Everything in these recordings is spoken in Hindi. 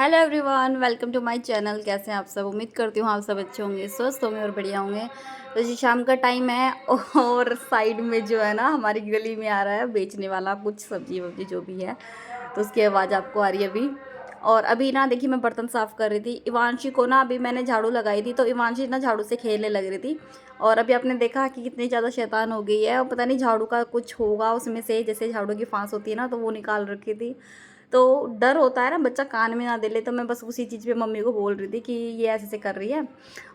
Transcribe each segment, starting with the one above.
Hello everyone, welcome to my channel. कैसे हैं आप सब? उम्मीद करती हूँ आप सब अच्छे होंगे, स्वस्थ होंगे और बढ़िया होंगे। तो जी शाम का टाइम है और साइड में जो है ना हमारी गली में आ रहा है बेचने वाला कुछ सब्जी वब्जी जो भी है, तो उसकी आवाज़ आपको आ रही है अभी। और अभी ना देखिए मैं बर्तन साफ़ कर रही थी। इवांशी को ना अभी मैंने झाड़ू लगाई थी तो इवांशी ना झाड़ू से खेलने लग रही थी। और अभी आपने देखा कि कितनी ज़्यादा शैतान हो गई है और पता नहीं झाड़ू का कुछ होगा उसमें से, जैसे झाड़ू की फांस होती है ना तो वो निकाल रखी थी। तो डर होता है ना बच्चा कान में ना दे ले, तो मैं बस उसी चीज़ पे मम्मी को बोल रही थी कि ये ऐसे ऐसे कर रही है।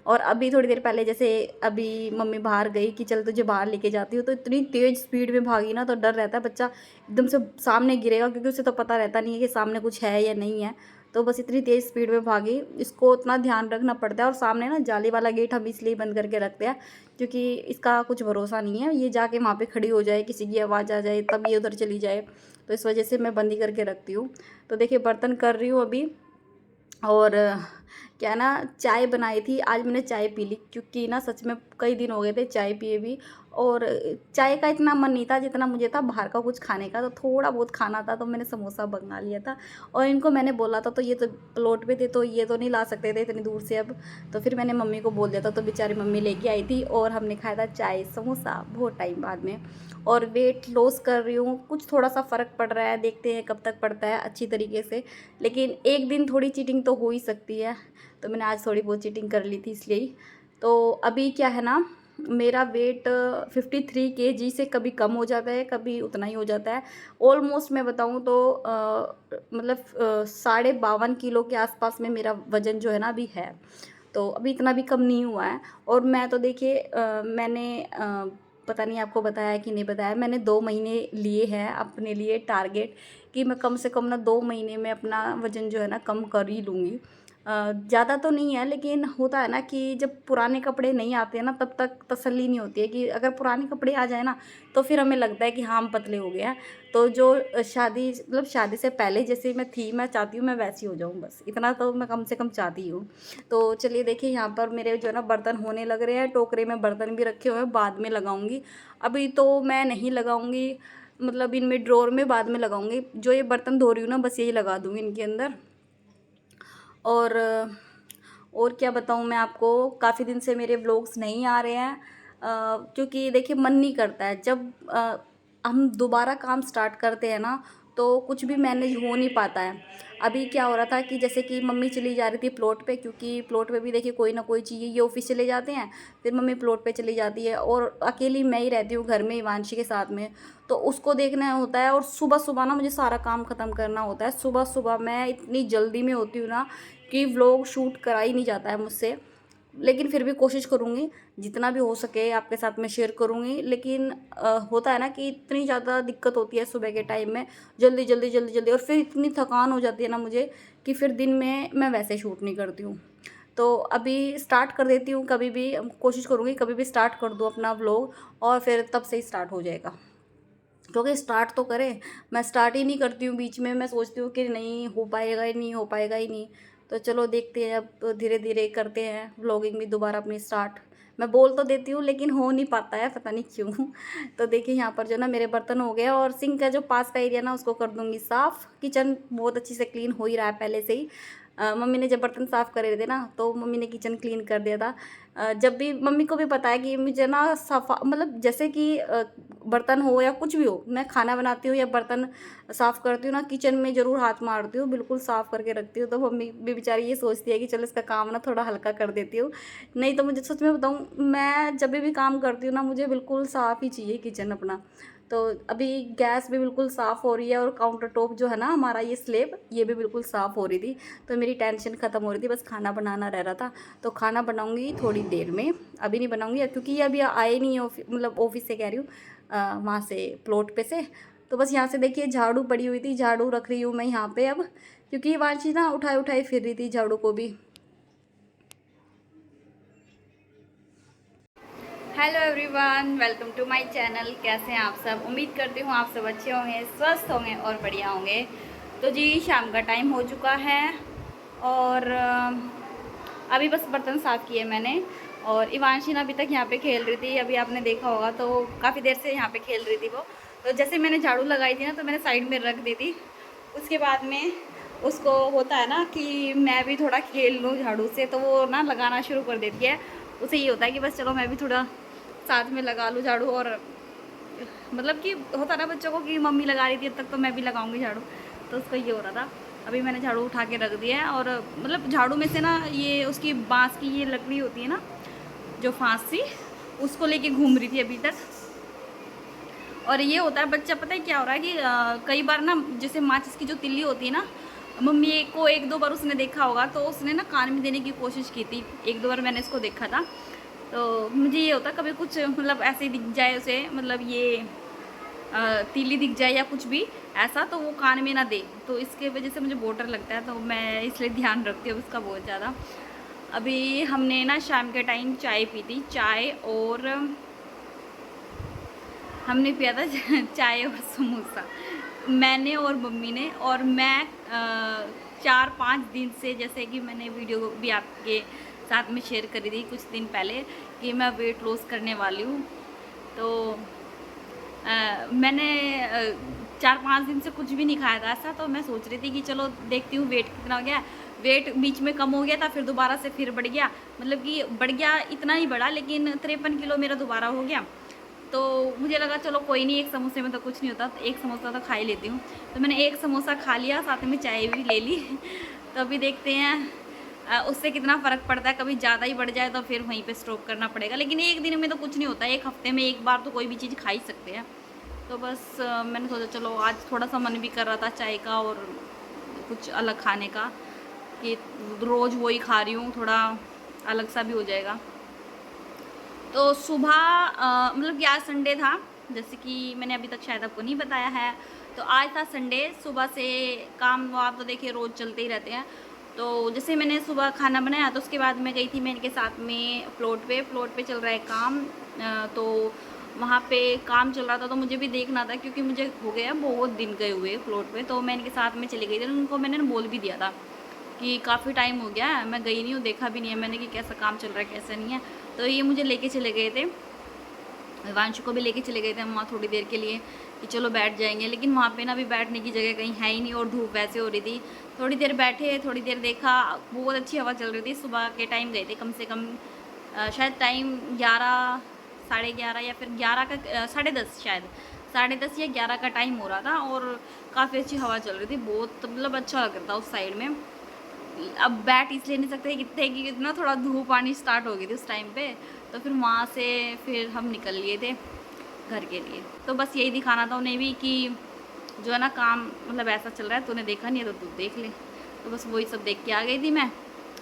और अभी थोड़ी देर पहले जैसे अभी मम्मी बाहर गई कि चल तुझे बाहर लेके जाती हूँ, तो इतनी तेज़ स्पीड में भागी ना, तो डर रहता है बच्चा एकदम से सामने गिरेगा, क्योंकि उसे तो पता रहता नहीं है कि सामने कुछ है या नहीं है। तो बस इतनी तेज़ स्पीड में भागी, इसको उतना ध्यान रखना पड़ता है। और सामने ना जाली वाला गेट हम इसलिए बंद करके रखते हैं क्योंकि इसका कुछ भरोसा नहीं है, ये जाके वहाँ पे खड़ी हो जाए, किसी की आवाज़ आ जाए तब ये उधर चली जाए, तो इस वजह से मैं बंद ही करके रखती हूँ। तो देखिए बर्तन कर रही हूँ अभी। और क्या ना, चाय बनाई थी, आज मैंने चाय पी ली क्योंकि ना सच में कई दिन हो गए थे चाय पिए भी। और चाय का इतना मन नहीं था जितना मुझे था बाहर का कुछ खाने का, तो थोड़ा बहुत खाना था तो मैंने समोसा मंगा लिया था। और इनको मैंने बोला था तो ये तो प्लॉट पे थे तो ये तो नहीं ला सकते थे इतनी दूर से अब, तो फिर मैंने मम्मी को बोल दिया था, तो बेचारी मम्मी लेके आई थी और हमने खाया था चाय समोसा बहुत टाइम बाद में। और वेट लॉस कर रही हूँ, कुछ थोड़ा सा फ़र्क पड़ रहा है, देखते हैं कब तक पड़ता है अच्छी तरीके से। लेकिन एक दिन थोड़ी चीटिंग तो हो ही सकती है, तो मैंने आज थोड़ी बहुत चीटिंग कर ली थी इसलिए ही। तो अभी क्या है ना, मेरा वेट 53 केजी से कभी कम हो जाता है कभी उतना ही हो जाता है। ऑलमोस्ट मैं बताऊँ तो मतलब 52.5 किलो के आसपास में मेरा वज़न जो है ना अभी है। तो अभी इतना भी कम नहीं हुआ है। और मैं तो देखिए मैंने पता नहीं आपको बताया है कि नहीं बताया, मैंने 2 महीने लिए हैं अपने लिए टारगेट कि मैं कम से कम ना 2 महीने में अपना वज़न जो है ना कम कर ही लूँगी। ज़्यादा तो नहीं है, लेकिन होता है ना कि जब पुराने कपड़े नहीं आते हैं ना तब तक तसल्ली नहीं होती है कि अगर पुराने कपड़े आ जाए ना तो फिर हमें लगता है कि हाँ हम पतले हो गए हैं। तो जो शादी मतलब शादी से पहले जैसे मैं थी, मैं चाहती हूँ मैं वैसी हो जाऊँ, बस इतना तो मैं कम से कम चाहती हूँ। तो चलिए देखिए यहाँ पर मेरे जो है ना बर्तन होने लग रहे हैं, टोकरे में बर्तन भी रखे हुए हैं, बाद में लगाऊंगी। अभी तो मैं नहीं लगाऊंगी, मतलब इनमें ड्रॉर में बाद में लगाऊंगी। जो ये बर्तन धो रही हूँ ना बस यही लगा दूंगी इनके अंदर। और और क्या बताऊँ मैं आपको, काफ़ी दिन से मेरे व्लॉग्स नहीं आ रहे हैं क्योंकि देखिए मन नहीं करता है। जब हम दोबारा काम स्टार्ट करते हैं ना तो कुछ भी मैनेज हो नहीं पाता है। अभी क्या हो रहा था कि जैसे कि मम्मी चली जा रही थी प्लॉट पे, क्योंकि प्लॉट पे भी देखिए कोई ना कोई चाहिए, ये ऑफिस चले जाते हैं फिर मम्मी प्लॉट पे चली जाती है और अकेली मैं ही रहती हूँ घर में इवांशी के साथ में। तो उसको देखना होता है और सुबह सुबह ना मुझे सारा काम ख़त्म करना होता है। सुबह सुबह मैं इतनी जल्दी में होती हूँ ना कि व्लॉग शूट करा ही नहीं जाता है मुझसे। लेकिन फिर भी कोशिश करूँगी जितना भी हो सके आपके साथ में शेयर करूँगी। लेकिन होता है ना कि इतनी ज़्यादा दिक्कत होती है सुबह के टाइम में, जल्दी जल्दी जल्दी जल्दी, और फिर इतनी थकान हो जाती है ना मुझे कि फिर दिन में मैं वैसे शूट नहीं करती हूँ। तो अभी स्टार्ट कर देती हूँ, कभी भी कोशिश करूँगी कभी भी स्टार्ट कर दूँ अपना व्लॉग और फिर तब से ही स्टार्ट हो जाएगा। क्योंकि स्टार्ट तो करें, मैं स्टार्ट ही नहीं करती हूँ बीच में, मैं सोचती हूँ कि नहीं हो पाएगा ही नहीं, हो पाएगा ही नहीं। तो चलो देखते हैं, अब तो धीरे धीरे करते हैं व्लॉगिंग भी दोबारा अपनी स्टार्ट। मैं बोल तो देती हूँ लेकिन हो नहीं पाता है, पता नहीं क्यों। तो देखिए यहाँ पर जो ना मेरे बर्तन हो गया और सिंक का जो पास का एरिया ना उसको कर दूँगी साफ़। किचन बहुत अच्छी से क्लीन हो ही रहा है पहले से ही। मम्मी ने जब बर्तन साफ़ करे थे ना तो मम्मी ने किचन क्लीन कर दिया था। जब भी मम्मी को भी पता है कि मुझे ना सफ़ा मतलब जैसे कि बर्तन हो या कुछ भी हो, मैं खाना बनाती हूँ या बर्तन साफ़ करती हूँ ना, किचन में ज़रूर हाथ मारती हूँ, बिल्कुल साफ़ करके रखती हूँ। तो मम्मी भी बेचारी ये सोचती है कि चलो इसका काम ना थोड़ा हल्का कर देती हूँ। नहीं तो मुझे सच में बताऊँ, मैं जब भी काम करती हूँ ना मुझे बिल्कुल साफ़ ही चाहिए किचन अपना। तो अभी गैस भी बिल्कुल साफ़ हो रही है और काउंटर टॉप जो है ना हमारा ये स्लेब, ये भी बिल्कुल साफ़ हो रही थी। तो मेरी टेंशन ख़त्म हो रही थी, बस खाना बनाना रह रहा था। तो खाना बनाऊंगी थोड़ी देर में, अभी नहीं बनाऊंगी क्योंकि ये अभी आए नहीं है मतलब ऑफिस से कह रही हूँ, वहाँ से प्लॉट पे से। तो बस यहाँ से देखिए झाड़ू पड़ी हुई थी, झाड़ू रख रही हूँ मैं यहाँ पे अब, क्योंकि वांची ना उठाए उठाए फिर रही थी झाड़ू को भी। Hello everyone, welcome to my channel. कैसे हैं आप सब? उम्मीद करती हूँ आप सब अच्छे होंगे, स्वस्थ होंगे और बढ़िया होंगे। तो जी शाम का टाइम हो चुका है और अभी बस बर्तन साफ़ किए मैंने। और इवांशी ना अभी तक यहाँ पे खेल रही थी, अभी आपने देखा होगा तो काफ़ी देर से यहाँ पे खेल रही थी वो। तो जैसे मैंने झाड़ू लगाई थी ना तो मैंने साइड में रख दी थी। उसके बाद में उसको होता है ना कि मैं भी थोड़ा खेल लूँ झाड़ू से, तो वो ना लगाना शुरू कर देती है। उसे ये होता है कि बस चलो मैं भी थोड़ा साथ में लगा लूँ झाड़ू, और मतलब कि होता है ना बच्चों को कि मम्मी लगा रही थी, अब तक तो मैं भी लगाऊंगी झाड़ू। तो उसको ये हो रहा था। अभी मैंने झाड़ू उठा के रख दिया है, और मतलब झाड़ू में से ना ये उसकी बांस की ये लकड़ी होती है ना, जो फांसी, उसको लेके घूम रही थी अभी तक। और ये होता है बच्चा, पता है क्या हो रहा है कि कई बार ना जैसे माचिस की जो तिल्ली होती है ना, मम्मी को एक दो बार उसने देखा होगा, तो उसने ना कान में देने की कोशिश की थी। एक दो बार मैंने इसको देखा था। तो मुझे ये होता कभी कुछ मतलब ऐसे ही दिख जाए उसे, मतलब ये तीली दिख जाए या कुछ भी ऐसा, तो वो कान में ना दे, तो इसके वजह से मुझे बहुत डर लगता है। तो मैं इसलिए ध्यान रखती हूँ उसका बहुत ज़्यादा। अभी हमने ना शाम के टाइम चाय पी थी, चाय, और हमने पिया था चाय और समोसा, मैंने और मम्मी ने। और मैं 4-5 दिन से, जैसे कि मैंने वीडियो भी आपके साथ में शेयर करी थी कुछ दिन पहले, कि मैं वेट लॉस करने वाली हूँ। तो मैंने 4-5 दिन से कुछ भी नहीं खाया था ऐसा। तो मैं सोच रही थी कि चलो देखती हूँ वेट कितना हो गया। वेट बीच में कम हो गया था, फिर दोबारा से फिर बढ़ गया, मतलब कि बढ़ गया, इतना ही बढ़ा, लेकिन 53 किलो मेरा दोबारा हो गया। तो मुझे लगा चलो कोई नहीं, एक समोसे में तो कुछ नहीं होता, तो एक समोसा तो खा ही लेती हूँ। तो मैंने एक समोसा खा लिया, साथ में चाय भी ले ली। तो अभी देखते हैं उससे कितना फ़र्क पड़ता है। कभी ज़्यादा ही बढ़ जाए तो फिर वहीं पे स्टॉप करना पड़ेगा, लेकिन एक दिन में तो कुछ नहीं होता, एक हफ्ते में एक बार तो कोई भी चीज़ खा ही सकते हैं। तो बस मैंने सोचा चलो आज थोड़ा सा मन भी कर रहा था चाय का और कुछ अलग खाने का, कि रोज़ वही खा रही हूँ, थोड़ा अलग सा भी हो जाएगा। तो सुबह मतलब कि आज संडे था, जैसे कि मैंने अभी तक शायद आपको नहीं बताया है। तो आज था संडे, सुबह से काम वाम तो देखिए रोज़ चलते ही रहते हैं। तो जैसे मैंने सुबह खाना बनाया, तो उसके बाद मैं गई थी मैं इनके साथ में प्लॉट पे चल रहा है काम। तो वहाँ पे काम चल रहा था, तो मुझे भी देखना था, क्योंकि मुझे हो गया बहुत दिन गए हुए प्लॉट पे। तो मैं इनके साथ में चली गई थी, उनको मैंने बोल भी दिया था कि काफ़ी टाइम हो गया है, मैं गई नहीं हूँ, देखा भी नहीं है मैंने कि कैसा काम चल रहा है कैसा नहीं है। तो ये मुझे लेके चले गए थे, वांशु को भी लेके चले गए थे हम वहाँ थोड़ी देर के लिए, कि चलो बैठ जाएंगे। लेकिन वहाँ पे ना अभी बैठने की जगह कहीं है ही नहीं, और धूप वैसे हो रही थी। थोड़ी देर बैठे, थोड़ी देर देखा, बहुत अच्छी हवा चल रही थी। सुबह के टाइम गए थे, कम से कम शायद टाइम 11, साढ़े 11 या फिर 11 का, 10:30 शायद, 10:30 या 11 का टाइम हो रहा था, और काफ़ी अच्छी हवा चल रही थी, बहुत मतलब अच्छा लग रहा था उस साइड में। अब बैठ इसलिए नहीं सकते कितने कि ना थोड़ा धूप आनी स्टार्ट हो गई थी उस टाइम पे। तो फिर वहाँ से फिर हम निकल लिए थे घर के लिए। तो बस यही दिखाना था उन्हें भी कि जो है ना काम मतलब ऐसा चल रहा है, तूने देखा नहीं है तो तू देख ले। तो बस वही सब देख के आ गई थी मैं।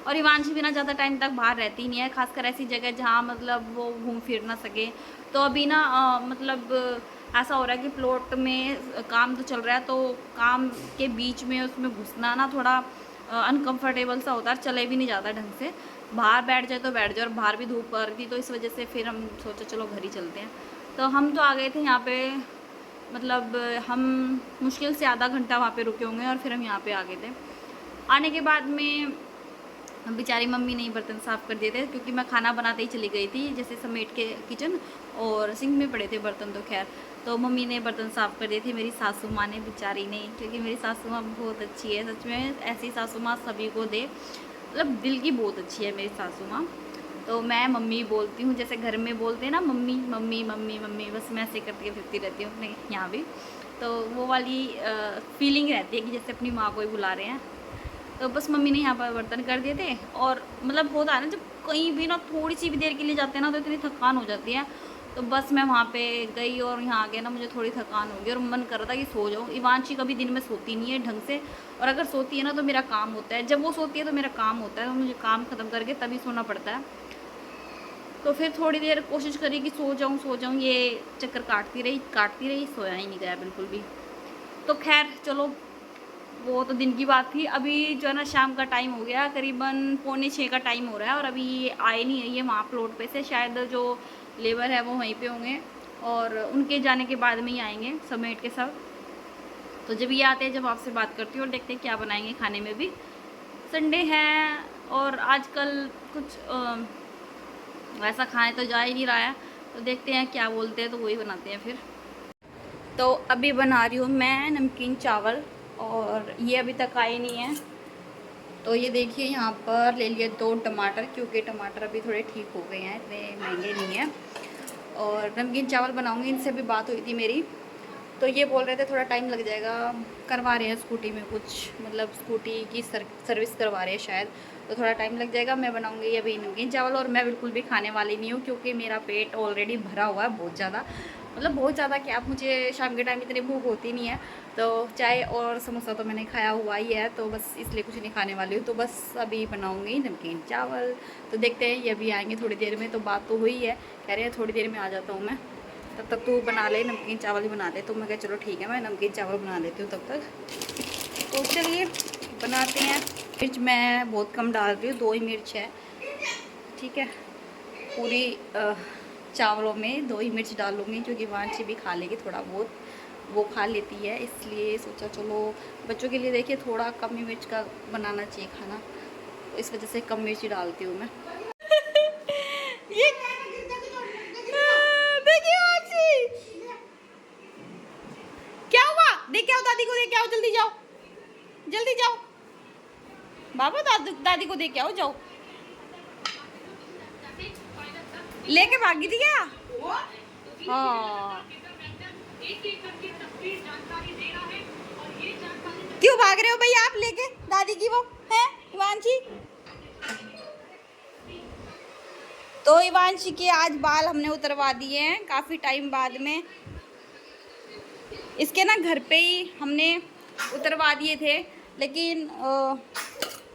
और हिमांशी भी ना ज़्यादा टाइम तक बाहर रहती नहीं है, खासकर ऐसी जगह जहाँ मतलब वो घूम फिर ना सके। तो अभी ना मतलब ऐसा हो रहा है कि प्लॉट में काम तो चल रहा है, तो काम के बीच में उसमें घुसना ना थोड़ा अनकंफर्टेबल सा होता है, चले भी नहीं जाता ढंग से। बाहर बैठ जाए तो बैठ जाए, और बाहर भी धूप पड़ रही थी, तो इस वजह से फिर हम सोचा चलो घर ही चलते हैं। तो हम तो आ गए थे यहाँ पे, मतलब हम मुश्किल से आधा घंटा वहाँ पे रुके होंगे, और फिर हम यहाँ पे आ गए थे। आने के बाद में बेचारी मम्मी ने बर्तन साफ़ कर दिए थे, क्योंकि मैं खाना बनाते ही चली गई थी, जैसे समेट के किचन, और सिंक में पड़े थे बर्तन तो खैर। तो मम्मी ने बर्तन साफ़ कर दिए थे, मेरी सासू माँ ने बेचारी ने, क्योंकि मेरी सासू माँ बहुत अच्छी है, सच में ऐसी सासू माँ सभी को दे, मतलब दिल की बहुत अच्छी है मेरी सासू माँ। तो मैं मम्मी बोलती हूँ, जैसे घर में बोलते हैं ना मम्मी मम्मी मम्मी मम्मी, बस मैं ऐसे करती फिरती रहती हूँ अपने यहाँ भी। तो वो वाली फीलिंग रहती है कि जैसे अपनी माँ को ही बुला रहे हैं। तो बस मम्मी ने यहाँ पर बर्तन कर दिए थे। और मतलब होता है ना जब कहीं भी ना थोड़ी सी भी देर के लिए जाते हैं ना, तो इतनी थकान हो जाती है। तो बस मैं वहाँ पे गई, और यहाँ आ गया ना मुझे थोड़ी थकान हो गई, और मन कर रहा था कि सो जाऊँ। इवांशी कभी दिन में सोती नहीं है ढंग से, और अगर सोती है ना तो मेरा काम होता है, जब वो सोती है तो मेरा काम होता है, तो मुझे काम ख़त्म करके तभी सोना पड़ता है। तो फिर थोड़ी देर कोशिश करी कि सो जाऊँ, ये चक्कर काटती रही, सोया ही नहीं गया बिल्कुल भी। तो खैर चलो, वो तो दिन की बात थी। अभी जो है ना शाम का टाइम हो गया, करीबन 5:45 का टाइम हो रहा है, और अभी ये आए नहीं है, ये वहाँ प्लॉट पे से शायद जो लेबर है वो वहीं पे होंगे, और उनके जाने के बाद में ही आएंगे समेट के सब। तो जब ये आते हैं, जब आपसे बात करती हूँ, और देखते हैं क्या बनाएंगे खाने में भी। संडे है, और आजकल कुछ वैसा खाने तो जा ही नहीं रहा है, तो देखते हैं क्या बोलते हैं, तो वही बनाते हैं फिर। तो अभी बना रही हूँ मैं नमकीन चावल, और ये अभी तक आए नहीं है। तो ये देखिए यहाँ पर ले लिए 2 टमाटर, क्योंकि टमाटर अभी थोड़े ठीक हो गए हैं, इतने महंगे नहीं हैं। और नमकीन चावल बनाऊँगी, इनसे भी बात हुई थी मेरी, तो ये बोल रहे थे थोड़ा टाइम लग जाएगा, करवा रहे हैं स्कूटी में कुछ, मतलब स्कूटी की सर्विस करवा रहे हैं शायद, तो थोड़ा टाइम लग जाएगा। मैं बनाऊंगी अभी नमकीन चावल, और मैं बिल्कुल भी खाने वाली नहीं हूँ क्योंकि मेरा पेट ऑलरेडी भरा हुआ है बहुत ज़्यादा, मतलब बहुत ज़्यादा कि आप, मुझे शाम के टाइम इतनी भूख होती नहीं है। तो चाय और समोसा तो मैंने खाया हुआ ही है, तो बस इसलिए कुछ नहीं खाने वाली हूँ। तो बस अभी बनाऊँगी नमकीन चावल, तो देखते हैं ये अभी आएँगे थोड़ी देर में। तो बात तो हुई है, कह रहे हैं थोड़ी देर में आ जाता हूँ मैं, तब तक तू बना ले, नमकीन चावल ही बना ले। तो मैं कहा चलो ठीक है, मैं नमकीन चावल बना लेती हूँ तब तक। तो चलिए बनाते हैं। मिर्च मैं बहुत कम डाल रही हूँ, 2 ही मिर्च है, ठीक है। पूरी चावलों में 2 ही मिर्च डालूँगी, क्योंकि वांची भी खा लेगी थोड़ा बहुत, वो खा लेती है, इसलिए सोचा चलो बच्चों के लिए देखिए थोड़ा कम ही मिर्च का बनाना चाहिए खाना, तो इस वजह से कम मिर्च ही डालती हूँ मैं। ये देखिए वांची, क्या हुआ? देख के आओ दादी को, देख के आओ, जल्दी जाओ, जल्दी जाओ बाबा, दादी को देख के आओ, जाओ। लेके भागी थी क्या? हाँ, क्यों भाग रहे हो भाई आप लेके दादी की वो है इवांशी? तो इवांशी के आज बाल हमने उतरवा दिए हैं काफ़ी टाइम बाद में। इसके ना घर पे ही हमने उतरवा दिए थे, लेकिन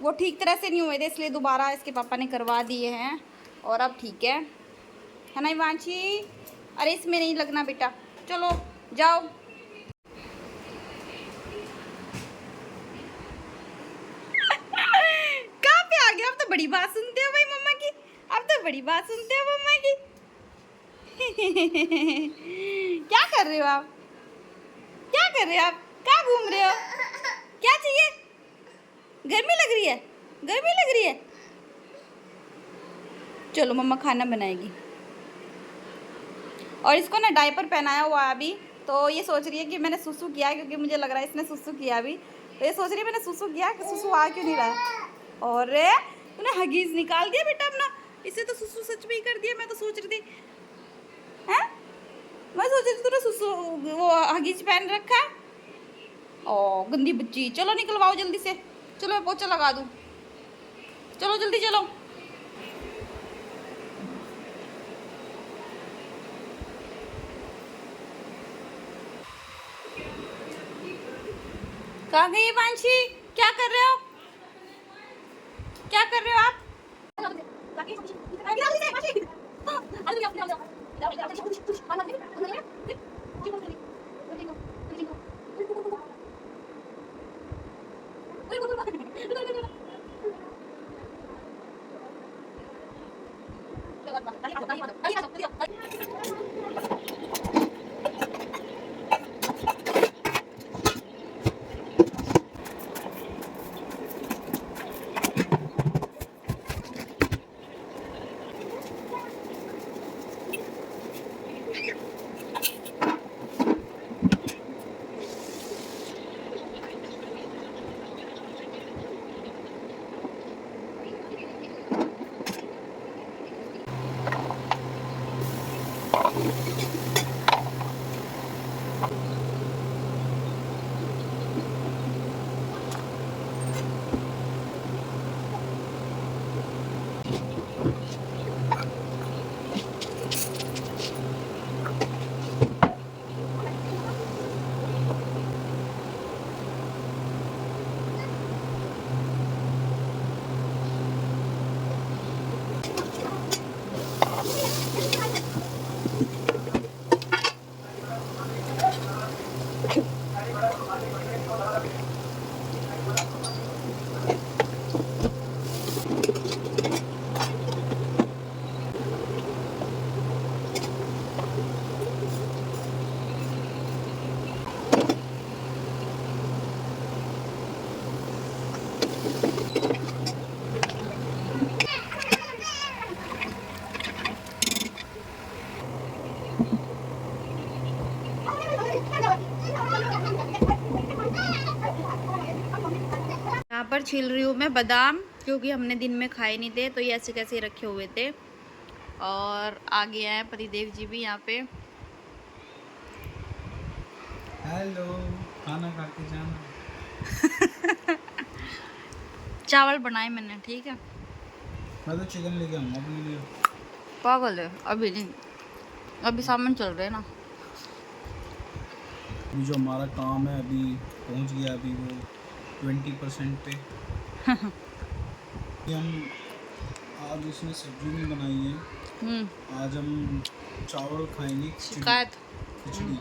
वो ठीक तरह से नहीं हुए थे, इसलिए दोबारा इसके पापा ने करवा दिए हैं, और अब ठीक है ना इवांशी? अरे इसमें नहीं लगना बेटा, चलो जाओ। कहाँ पे आ गया? अब तो बड़ी बात सुनते हो भाई मम्मा की, अब तो बड़ी बात सुनते हो मम्मा की। क्या कर रहे हो आप? क्या कर रहे हो आप? कहाँ घूम रहे हो? क्या चाहिए? गर्मी लग रही है? गर्मी लग रही है? चलो मम्मा खाना बनाएगी। और इसको ना डायपर पहनाया हुआ है अभी, तो ये सोच रही है कि मैंने सुसु किया, क्योंकि मुझे लग रहा है इसने सुसु किया अभी, तो ये सोच रही है मैंने सुसु किया, कि सुसु आ क्यों नहीं रहा है। और तूने हगीज निकाल दिया बेटा अपना, इसे तो सुसु सच में ही कर दिया। मैं तो सोच रही थी, हैं, मैं सोच रही थी तूने सुसु वो हगीज पहन रखा है। ओ गंदी बच्ची, चलो निकलवाओ जल्दी से, चलो मैं पोछा लगा दूँ, चलो जल्दी चलो। कहाँ गई वांशी? क्या कर रहे हो? क्या कर रहे हो आप? पर छील रही हूँ मैं बादाम, क्योंकि हमने दिन में खाए नहीं थे तो ये ऐसे कैसे रखे हुए थे। और आगे आए पतिदेव जी भी यहाँ पे। हेलो, खाना खा के जाना। चावल बनाए मैंने, ठीक है। मैं तो चिकन लेके आऊँगा अपने लिए। पागल है, अभी नहीं, अभी सामान चल रहे हैं ना। अभी जो हमारा काम है अभी पहुंच गया, अभी वो 20% पे। कि हम आज इसने सब्जी नहीं बनाई है, आज हम चावल खाएंगे, शिकायत। खिचड़ी।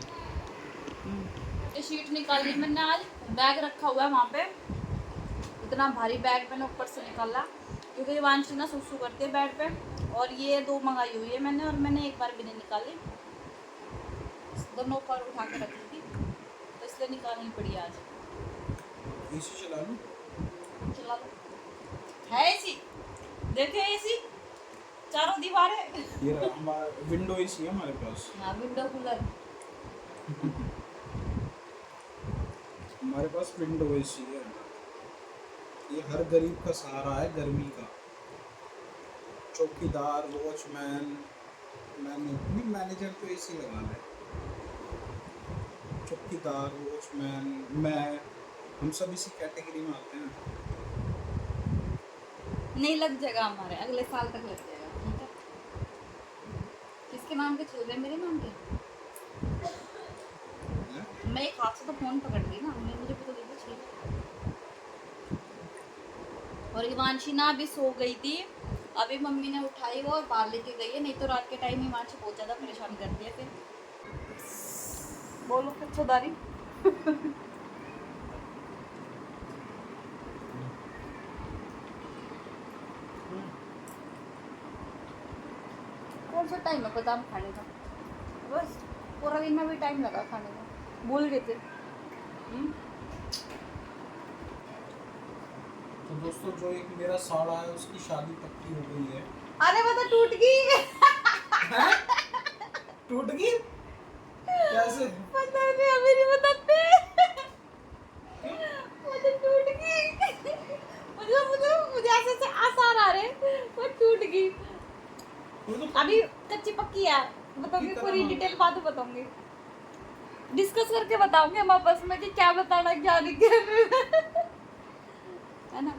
ये शीट निकाली मैंने आज, बैग रखा हुआ है वहाँ पे, इतना भारी बैग मैंने ऊपर से निकाला क्योंकि वांशी ना सुसु करती है बेड पे। और ये 2 मंगाई हुई है मैंने, और मैंने एक बार भी नहीं निकाली, दोनों ऊपर उठा के रखी थी तो इसलिए निकालनी पड़ी आज। एसी चला लो, चला लो, है एसी, देखे एसी चारों दीवारें। ये रहा हमारा विंडो एसी है हमारे पास। हाँ, विंडो कूलर। हमारे पास विंडो एसी है। ये हर गरीब का सहारा है गर्मी का। चौकीदार, वॉचमैन, मैनेजर तो एसी लगा है। चौकीदार, वॉचमैन, मैं, हम सब इसी कैटेगरी में आते हैं। नहीं लग जाएगा हमारे, अगले साल तक लग जाएगा, ठीक है। किसके नाम के चल रहे हैं, मेरे नाम के? मैं एक हाथ से तो फोन पकड़ ली ना, मुझे पता नहीं चाहिए। और इवांशी ना अभी सो गई थी, अभी मम्मी ने उठाई वो और बाहर लेके गई है, नहीं तो रात के टाइम इवांशी बहुत ज़्यादा परेशान करती है। फिर बोलो फिर चौधारी। कौन सा टाइम है बादाम खाने का? बस पूरा दिन में भी टाइम लगा खाने का, भूल गए थे। तो दोस्तों, जो एक मेरा साड़ा है उसकी शादी पक्की हो गई है। अरे वो तो टूट गई। टूट गई कैसे? पता नहीं, अभी नहीं बताते। वो तो टूट गई। मुझे ऐसे आसार आ रहे, वो टूट गई। अभी कच्ची पक्की है, बताऊंगी पूरी डिटेल बाद में बताऊंगी, डिस्कस करके बताऊंगी हम आपस में कि क्या बताना क्या नहीं, है ना।